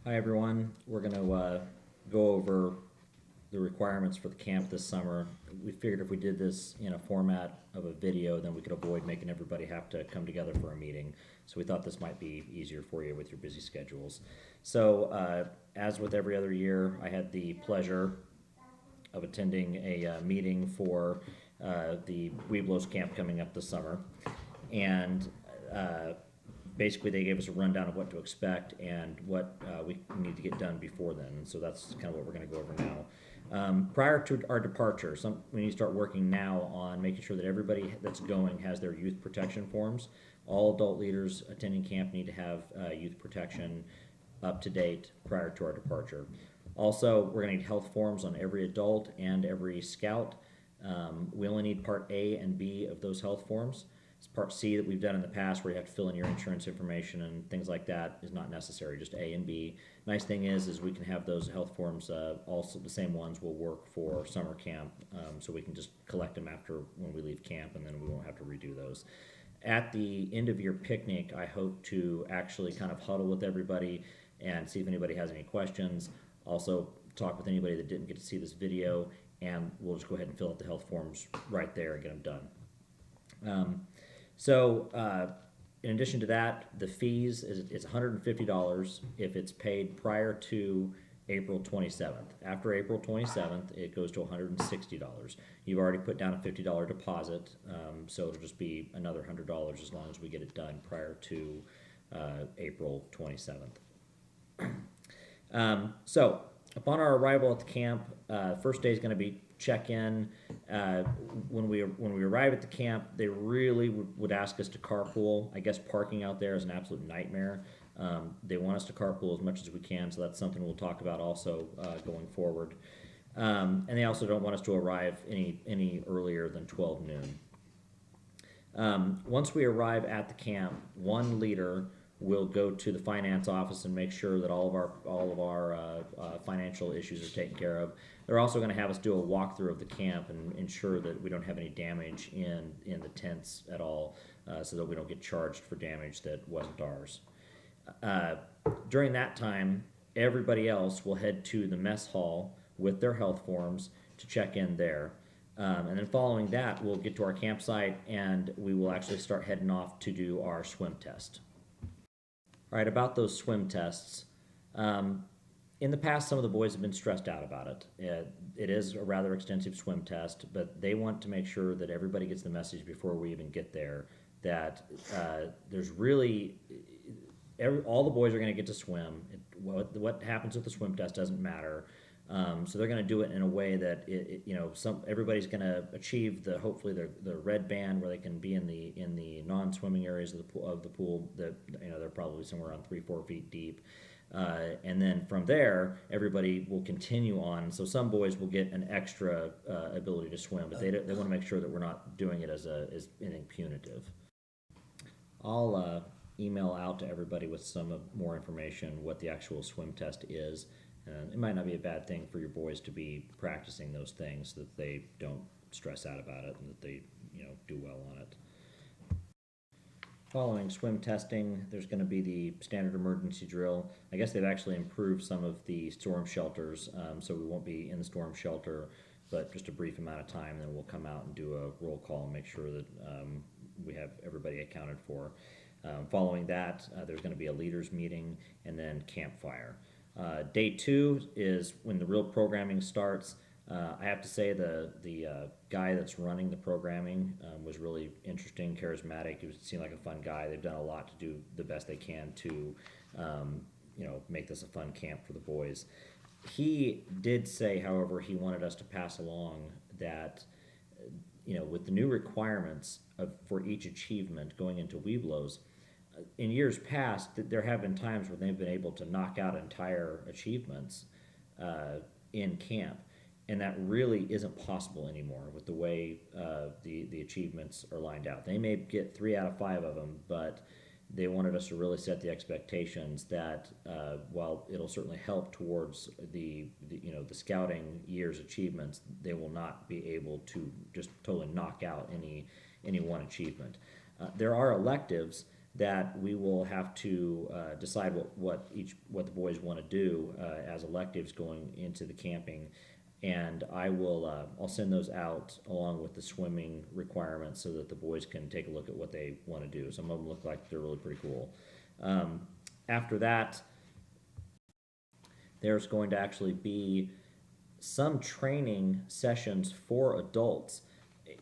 Hi everyone. We're going to go over the requirements for the camp this summer. We figured if we did this in a format of a video, then we could avoid making everybody have to come together for a meeting. So we thought this might be easier for you with your busy schedules. So as with every other year, I had the pleasure of attending a meeting for the Webelow camp coming up this summer. And basically they gave us a rundown of what to expect and what we need to get done before then. And so that's kind of what we're going to go over now. Prior to our departure, we need to start working now on making sure that everybody that's going has their youth protection forms. All adult leaders attending camp need to have youth protection up to date prior to our departure. Also, we're going to need health forms on every adult and every scout. We only need Part A and B of those health forms. It's Part C that we've done in the past where you have to fill in your insurance information and things like that is not necessary, just A and B. Nice thing is we can have those health forms, also the same ones will work for summer camp, so we can just collect them after when we leave camp and then we won't have to redo those. At the end of your picnic, I hope to actually kind of huddle with everybody and see if anybody has any questions. Also talk with anybody that didn't get to see this video, and we'll just go ahead and fill out the health forms right there and get them done. In addition to that, the fees it's $150 if it's paid prior to April 27th. After April 27th, it goes to $160. You've already put down a $50 deposit, so it'll just be another $100 as long as we get it done prior to April 27th. So upon our arrival at the camp, first day is going to be check-in. When we arrive at the camp, they really would ask us to carpool. I guess parking out there is an absolute nightmare. They want us to carpool as much as we can, so that's something we'll talk about also going forward. And they also don't want us to arrive any earlier than 12 noon. Once we arrive at the camp, one leader will go to the finance office and make sure that all of our financial issues are taken care of. They're also going to have us do a walkthrough of the camp and ensure that we don't have any damage in the tents at all, so that we don't get charged for damage that wasn't ours. During that time, everybody else will head to the mess hall with their health forms to check in there. And then following that, we'll get to our campsite and we will actually start heading off to do our swim test. All right, about those swim tests. In the past, some of the boys have been stressed out about it. It is a rather extensive swim test, but they want to make sure that everybody gets the message before we even get there that there's really all the boys are going to get to swim. What happens with the swim test doesn't matter. So they're going to do it in a way that everybody's going to achieve hopefully the red band where they can be in the non-swimming areas of the pool that they're probably somewhere around 3-4 feet deep. And then from there, everybody will continue on. So some boys will get an extra ability to swim, but they want to make sure that we're not doing it as anything punitive. I'll email out to everybody with some more information what the actual swim test is. It might not be a bad thing for your boys to be practicing those things so that they don't stress out about it and that they do well on it. Following swim testing, there's going to be the standard emergency drill. I guess they've actually improved some of the storm shelters, so we won't be in the storm shelter, but just a brief amount of time, then we'll come out and do a roll call and make sure that we have everybody accounted for. Following that, there's going to be a leaders meeting and then campfire. Day 2 is when the real programming starts. I have to say the guy that's running the programming was really interesting, charismatic. He seemed like a fun guy. They've done a lot to do the best they can to make this a fun camp for the boys. He did say, however, he wanted us to pass along that with the new requirements for each achievement going into Webelows, in years past, there have been times when they've been able to knock out entire achievements in camp, and that really isn't possible anymore with the way the achievements are lined out. They may get 3 out of 5 of them, but they wanted us to really set the expectations that while it'll certainly help towards the scouting year's achievements, they will not be able to just totally knock out any one achievement. There are electives that we will have to decide what the boys want to do as electives going into the camping, and I'll send those out along with the swimming requirements so that the boys can take a look at what they want to do. Some of them look like they're really pretty cool. After that, there's going to actually be some training sessions for adults.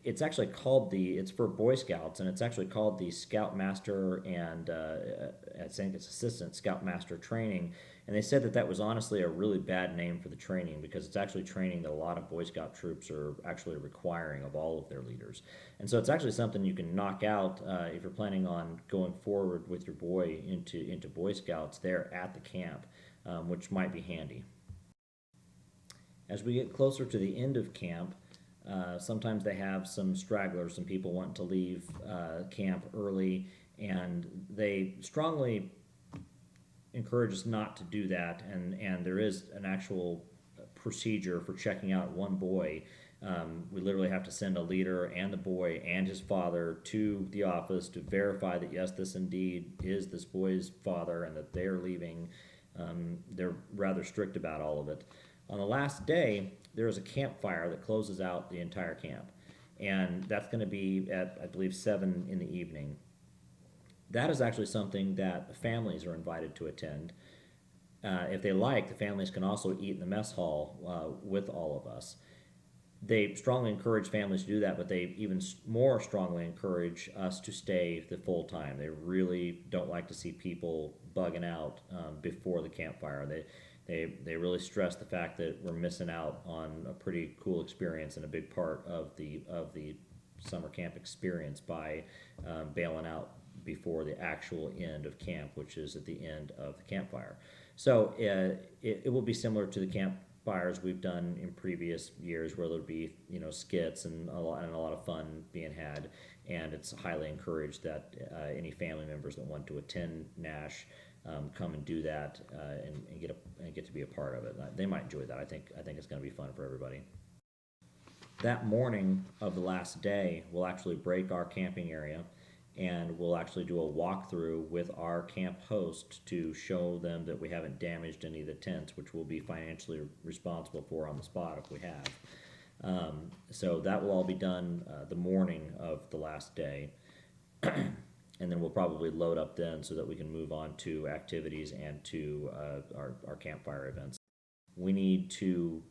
It's actually called it's for Boy Scouts, and it's actually called the Scoutmaster and I think it's Assistant Scoutmaster Training. And they said that was honestly a really bad name for the training, because it's actually training that a lot of Boy Scout troops are actually requiring of all of their leaders. And so it's actually something you can knock out if you're planning on going forward with your boy into Boy Scouts there at the camp, which might be handy. As we get closer to the end of camp, sometimes they have some stragglers, some people wanting to leave camp early, and they strongly encourage us not to do that. And there is an actual procedure for checking out one boy. We literally have to send a leader and the boy and his father to the office to verify that yes, this indeed is this boy's father and that they're leaving. They're rather strict about all of it. On the last day, there is a campfire that closes out the entire camp, and that's going to be at, I believe, 7 in the evening. That is actually something that families are invited to attend. If they like, the families can also eat in the mess hall with all of us. They strongly encourage families to do that, but they even more strongly encourage us to stay the full time. They really don't like to see people bugging out before the campfire. They really stress the fact that we're missing out on a pretty cool experience and a big part of the summer camp experience by bailing out before the actual end of camp, which is at the end of the campfire. So it will be similar to the campfires we've done in previous years, where there'll be skits and a lot of fun being had, and it's highly encouraged that any family members that want to attend NASH come and do that and get to be a part of it. They might enjoy that. I think it's going to be fun for everybody. That morning of the last day, we'll actually break our camping area, and we'll actually do a walkthrough with our camp host to show them that we haven't damaged any of the tents, which we'll be financially responsible for on the spot if we have. So that will all be done the morning of the last day. And then we'll probably load up then so that we can move on to activities and to our campfire events. We need to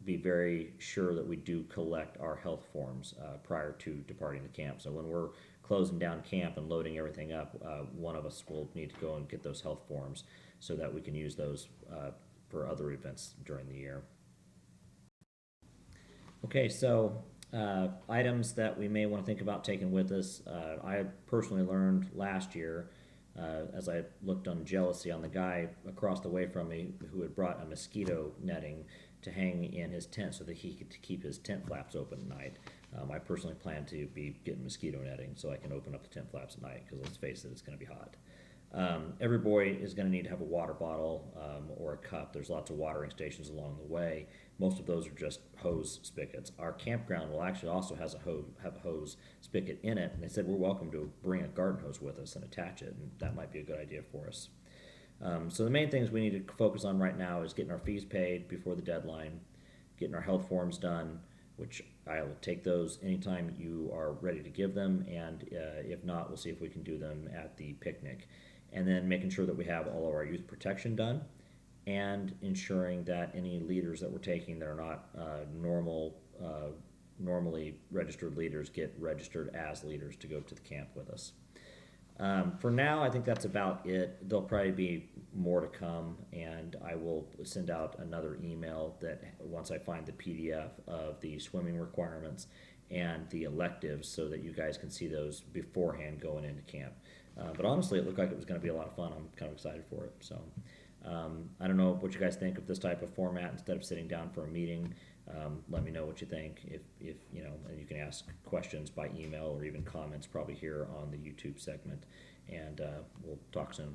be very sure that we do collect our health forms prior to departing the camp. So when we're closing down camp and loading everything up, one of us will need to go and get those health forms so that we can use those for other events during the year. Okay, so items that we may want to think about taking with us. I personally learned last year, as I looked on jealousy on the guy across the way from me who had brought a mosquito netting to hang in his tent so that he could keep his tent flaps open at night. I personally plan to be getting mosquito netting so I can open up the tent flaps at night, because let's face it, it's going to be hot. Every boy is going to need to have a water bottle or a cup. There's lots of watering stations along the way. Most of those are just hose spigots. Our campground will actually also have a hose spigot in it, and they said we're welcome to bring a garden hose with us and attach it, and that might be a good idea for us. So the main things we need to focus on right now is getting our fees paid before the deadline, getting our health forms done, which I will take those anytime you are ready to give them, and if not, we'll see if we can do them at the picnic. And then making sure that we have all of our youth protection done, and ensuring that any leaders that we're taking that are not normally registered leaders get registered as leaders to go to the camp with us. For now, I think that's about it. There'll probably be more to come, and I will send out another email that once I find the PDF of the swimming requirements and the electives, so that you guys can see those beforehand going into camp. But honestly, it looked like it was going to be a lot of fun. I'm kind of excited for it. So I don't know what you guys think of this type of format instead of sitting down for a meeting. Let me know what you think. If you know, and you can ask questions by email or even comments probably here on the YouTube segment. And we'll talk soon.